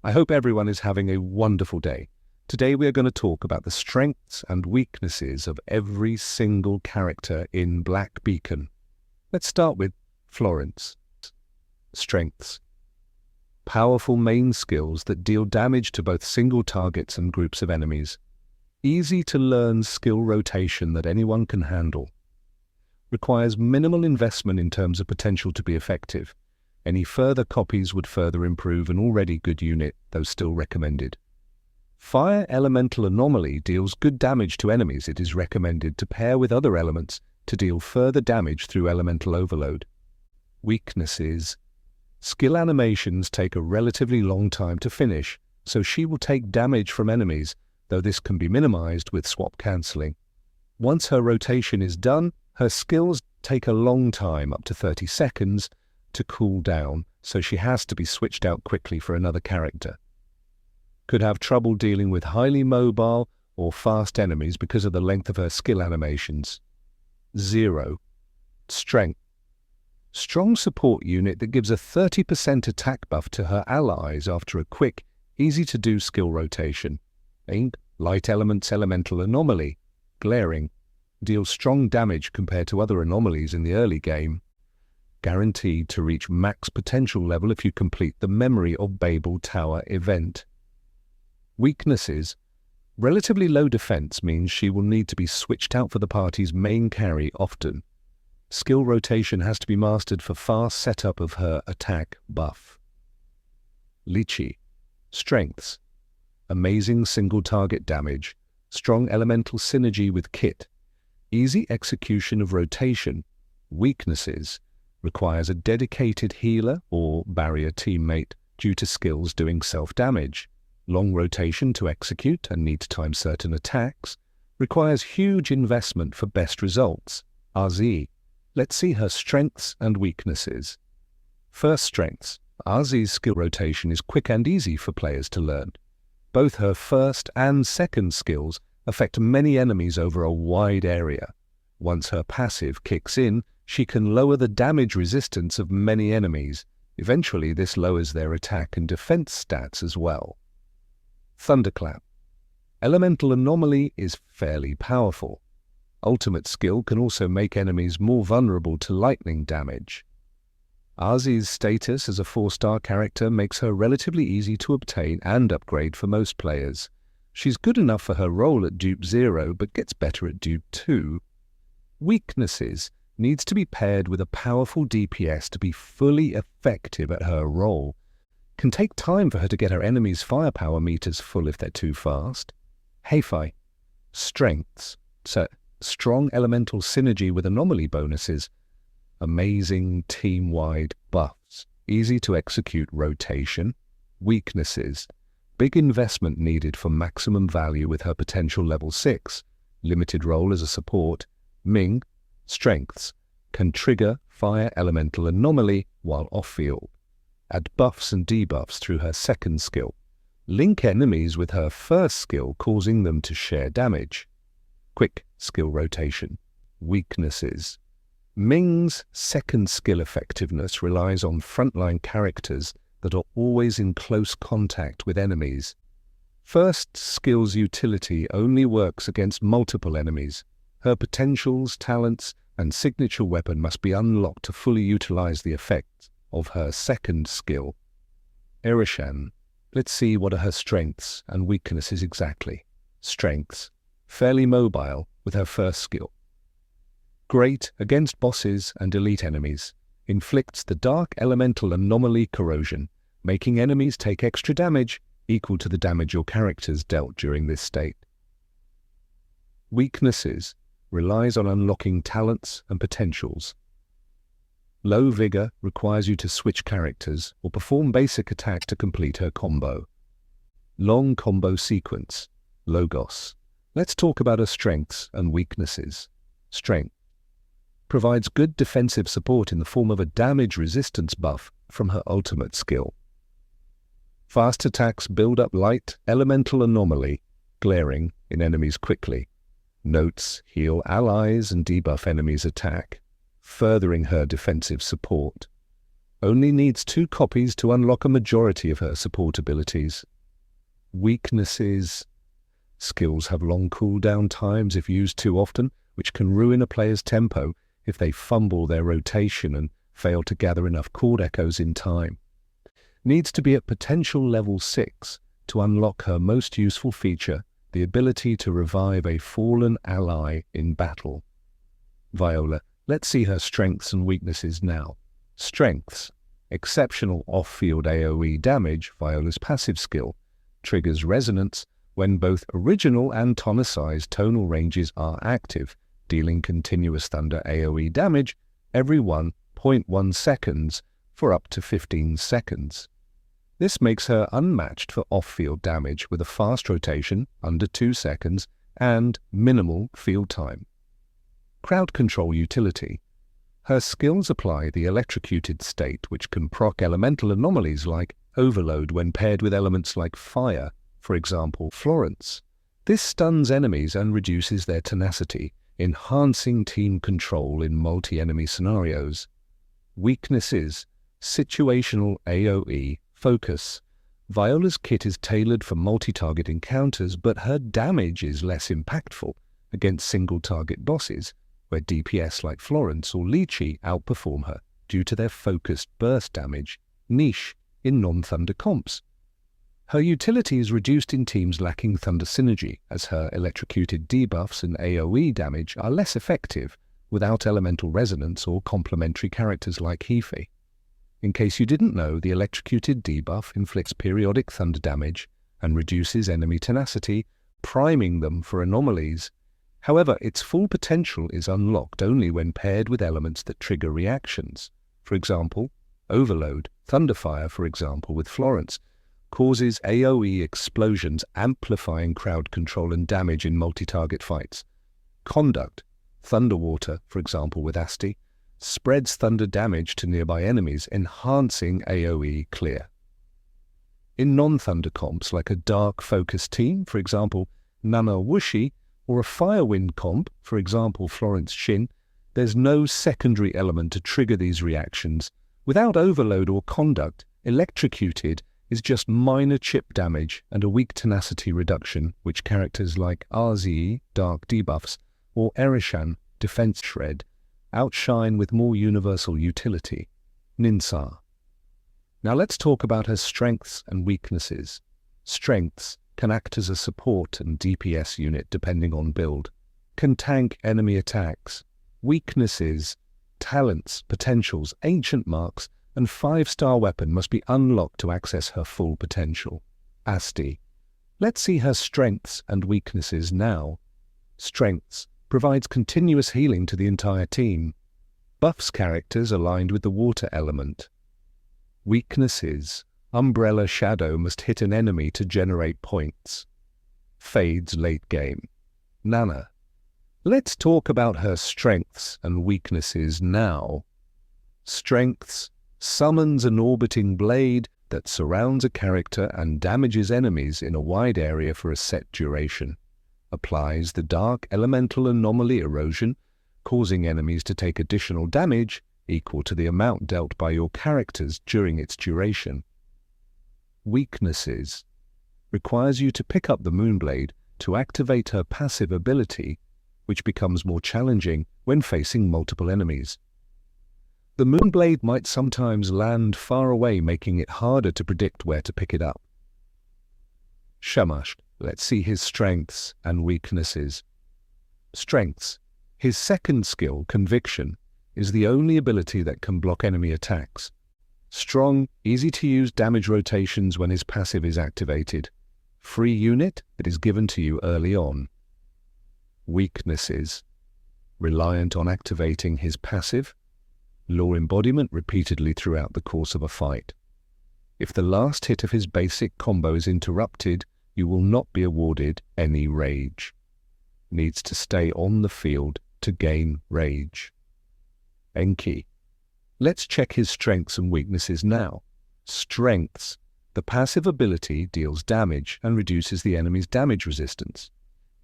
I hope everyone is having a wonderful day. Today we are going to talk about the strengths and weaknesses of every single character in Blackbeacon. Let's start with Florence. Strengths. Powerful main skills that deal damage to both single targets and groups of enemies. Easy to learn skill rotation that anyone can handle. Requires minimal investment in terms of potential to be effective. Any further copies would further improve an already good unit, though still recommended. Fire Elemental Anomaly deals good damage to enemies. It is recommended to pair with other elements to deal further damage through Elemental Overload. Weaknesses. Skill animations take a relatively long time to finish, so she will take damage from enemies, though this can be minimized with swap cancelling. Once her rotation is done, her skills take a long time, up to 30 seconds, to cool down, so she has to be switched out quickly for another character. Could have trouble dealing with highly mobile or fast enemies because of the length of her skill animations. 0. Strength. Strong support unit that gives a 30% attack buff to her allies after a quick, easy-to-do skill rotation. Light Elements Elemental Anomaly. Glaring. Deals strong damage compared to other anomalies in the early game. Guaranteed to reach max potential level if you complete the Memory of Babel Tower event. Weaknesses. Relatively low defense means she will need to be switched out for the party's main carry often. Skill rotation has to be mastered for fast setup of her attack buff. Lychee. Strengths. Amazing single target damage. Strong elemental synergy with kit. Easy execution of rotation. Weaknesses. Requires a dedicated healer or barrier teammate due to skills doing self-damage. Long rotation to execute and need to time certain attacks. Requires huge investment for best results. RZ. Let's see her strengths and weaknesses. First, strengths. RZ's skill rotation is quick and easy for players to learn. Both her first and second skills affect many enemies over a wide area. Once her passive kicks in, she can lower the damage resistance of many enemies. Eventually, this lowers their attack and defense stats as well. Thunderclap. Elemental Anomaly is fairly powerful. Ultimate skill can also make enemies more vulnerable to lightning damage. RZ's status as a 4-star character makes her relatively easy to obtain and upgrade for most players. She's good enough for her role at Dupe 0, but gets better at Dupe 2. Weaknesses. Needs to be paired with a powerful DPS to be fully effective at her role. Can take time for her to get her enemies' firepower meters full if they're too fast. Hei-Fi. Strengths. Strong elemental synergy with anomaly bonuses. Amazing team-wide buffs. Easy to execute rotation. Weaknesses. Big investment needed for maximum value with her potential level 6. Limited role as a support. Ming. Strengths. Can trigger Fire Elemental Anomaly while off-field. Add buffs and debuffs through her second skill. Link enemies with her first skill, causing them to share damage. Quick skill rotation. Weaknesses. Ming's second skill effectiveness relies on frontline characters that are always in close contact with enemies. First skill's utility only works against multiple enemies. Her potentials, talents, and signature weapon must be unlocked to fully utilize the effects of her second skill. Erishan. Let's see what are her strengths and weaknesses exactly. Strengths. Fairly mobile with her first skill. Great against bosses and elite enemies. Inflicts the Dark Elemental Anomaly Corrosion, making enemies take extra damage equal to the damage your characters dealt during this state. Weaknesses. Relies on unlocking talents and potentials. Low vigor requires you to switch characters or perform basic attack to complete her combo. Long combo sequence. Logos. Let's talk about her strengths and weaknesses. Strength. Provides good defensive support in the form of a damage resistance buff from her ultimate skill. Fast attacks build up light elemental anomaly, glaring in enemies quickly. Notes heal allies and debuff enemies' attack, furthering her defensive support. Only needs 2 copies to unlock a majority of her support abilities. Weaknesses. Skills have long cooldown times if used too often, which can ruin a player's tempo if they fumble their rotation and fail to gather enough chord echoes in time. Needs to be at potential level 6 to unlock her most useful feature, the ability to revive a fallen ally in battle. Viola. Let's see her strengths and weaknesses now. Strengths. Exceptional off-field AoE damage, Viola's passive skill. Triggers resonance when both original and tonicized tonal ranges are active, dealing continuous thunder AoE damage every 1.1 seconds for up to 15 seconds. This makes her unmatched for off-field damage with a fast rotation, under 2 seconds, and minimal field time. Crowd control utility. Her skills apply the electrocuted state, which can proc elemental anomalies like overload when paired with elements like fire, for example, Florence. This stuns enemies and reduces their tenacity, enhancing team control in multi-enemy scenarios. Weaknesses. Situational AoE focus. Viola's kit is tailored for multi-target encounters, but her damage is less impactful against single-target bosses, where DPS like Florence or Lychee outperform her due to their focused burst damage, niche in non-thunder comps. Her utility is reduced in teams lacking thunder synergy, as her electrocuted debuffs and AoE damage are less effective without elemental resonance or complementary characters like Hefe. In case you didn't know, the electrocuted debuff inflicts periodic thunder damage and reduces enemy tenacity, priming them for anomalies. However, its full potential is unlocked only when paired with elements that trigger reactions. For example, overload, thunderfire, for example, with Florence, causes AoE explosions, amplifying crowd control and damage in multi-target fights. Conduct, thunderwater, for example, with Asti, spreads thunder damage to nearby enemies, enhancing AoE clear. In non-thunder comps, like a dark-focused team, for example, Nana Wushi, or a Firewind comp, for example, Florence Shin, there's no secondary element to trigger these reactions. Without overload or conduct, electrocuted is just minor chip damage and a weak tenacity reduction, which characters like RZE, dark debuffs, or Erishan, defense shred, outshine with more universal utility. Ninsa. Now let's talk about her strengths and weaknesses. Strengths: can act as a support and DPS unit depending on build. Can tank enemy attacks. Weaknesses: talents, potentials, ancient marks, and 5-star weapon must be unlocked to access her full potential. Asti. Let's see her strengths and weaknesses now. Strengths: provides continuous healing to the entire team. Buffs characters aligned with the water element. Weaknesses: Umbrella Shadow must hit an enemy to generate points. Fades late game. Nana. Let's talk about her strengths and weaknesses now. Strengths: summons an orbiting blade that surrounds a character and damages enemies in a wide area for a set duration. Applies the dark elemental anomaly erosion, causing enemies to take additional damage equal to the amount dealt by your characters during its duration. Weaknesses: requires you to pick up the Moonblade to activate her passive ability, which becomes more challenging when facing multiple enemies. The Moonblade might sometimes land far away, making it harder to predict where to pick it up. Shamash. Let's see his strengths and weaknesses. Strengths: his second skill, Conviction, is the only ability that can block enemy attacks. Strong, easy-to-use damage rotations when his passive is activated. Free unit that is given to you early on. Weaknesses: reliant on activating his passive. Law embodiment repeatedly throughout the course of a fight. If the last hit of his basic combo is interrupted, you will not be awarded any rage. Needs to stay on the field to gain rage. Enki. Let's check his strengths and weaknesses now. Strengths: the passive ability deals damage and reduces the enemy's damage resistance.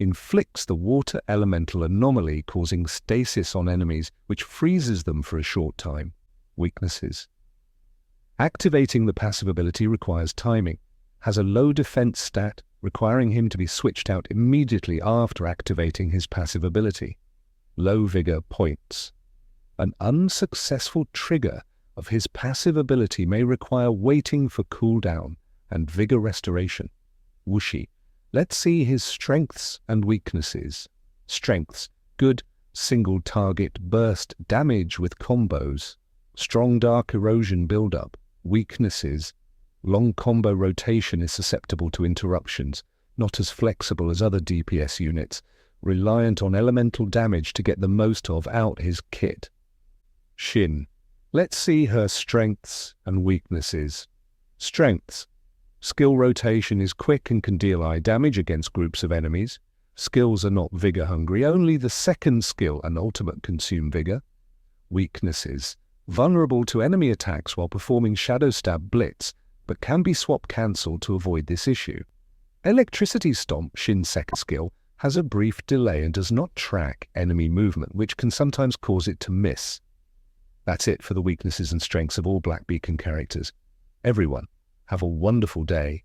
Inflicts the water elemental anomaly, causing stasis on enemies, which freezes them for a short time. Weaknesses: Activating the passive ability requires timing, has a low defense stat, requiring him to be switched out immediately after activating his passive ability. Low vigor points. An unsuccessful trigger of his passive ability may require waiting for cooldown and vigor restoration. Whooshy. Let's see his strengths and weaknesses. Strengths: good single target burst damage with combos. Strong dark erosion buildup. Weaknesses: long combo rotation is susceptible to interruptions, not as flexible as other DPS units, reliant on elemental damage to get the most out his kit. Shin. Let's see her strengths and weaknesses. Strengths: skill rotation is quick and can deal eye damage against groups of enemies. Skills are not vigor hungry, only the second skill and ultimate consume vigor. Weaknesses: vulnerable to enemy attacks while performing Shadow Stab Blitz, but can be swap cancelled to avoid this issue. Electricity Stomp, Shin's second skill, has a brief delay and does not track enemy movement, which can sometimes cause it to miss. That's it for the weaknesses and strengths of all blackbeacon characters. Everyone, have a wonderful day